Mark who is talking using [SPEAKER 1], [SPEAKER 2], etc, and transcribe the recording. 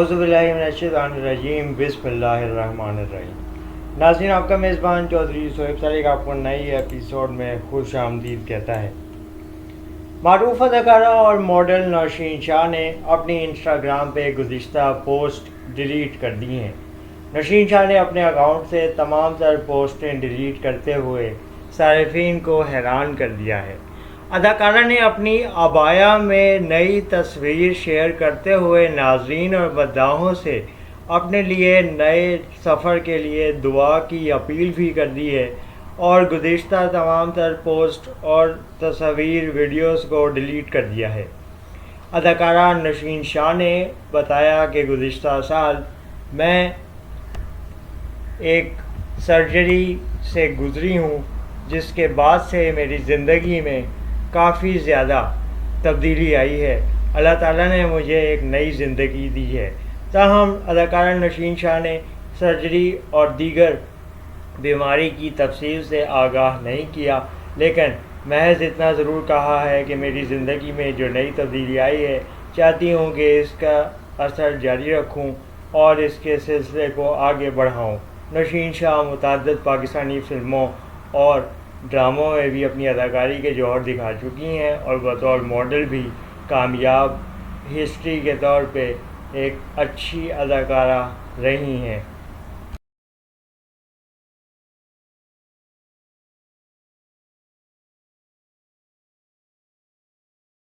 [SPEAKER 1] اعوذ باللہ من الشیطان الرجیم بسم اللہ الرحمن الرحیم۔ ناظرین، آپ کا میزبان چودھری صہیب سالک آپ کو نئی ایپیسوڈ میں خوش آمدید کہتا ہے۔ معروف اداکارہ اور ماڈل نوشین شاہ نے اپنی انسٹاگرام پہ گزشتہ پوسٹ ڈیلیٹ کر دی ہیں۔ نوشین شاہ نے اپنے اکاؤنٹ سے تمام تر پوسٹیں ڈیلیٹ کرتے ہوئے صارفین کو حیران کر دیا ہے۔ اداکارہ نے اپنی عبایا میں نئی تصویر شیئر کرتے ہوئے ناظرین اور مداحوں سے اپنے لیے نئے سفر کے لیے دعا کی اپیل بھی کر دی ہے اور گزشتہ تمام تر پوسٹ اور تصاویر ویڈیوز کو ڈیلیٹ کر دیا ہے۔ اداکارہ نوشین شاہ نے بتایا کہ گزشتہ سال میں ایک سرجری سے گزری ہوں، جس کے بعد سے میری زندگی میں کافی زیادہ تبدیلی آئی ہے۔ اللہ تعالیٰ نے مجھے ایک نئی زندگی دی ہے۔ تاہم اداکارہ نوشین شاہ نے سرجری اور دیگر بیماری کی تفصیل سے آگاہ نہیں کیا، لیکن محض اتنا ضرور کہا ہے کہ میری زندگی میں جو نئی تبدیلی آئی ہے، چاہتی ہوں کہ اس کا اثر جاری رکھوں اور اس کے سلسلے کو آگے بڑھاؤں۔ نوشین شاہ متعدد پاکستانی فلموں اور ڈراموں میں بھی اپنی اداکاری کے جوہر دکھا چکی ہیں اور بطور ماڈل بھی کامیاب ہسٹری کے طور پہ ایک اچھی اداکارہ رہی ہیں۔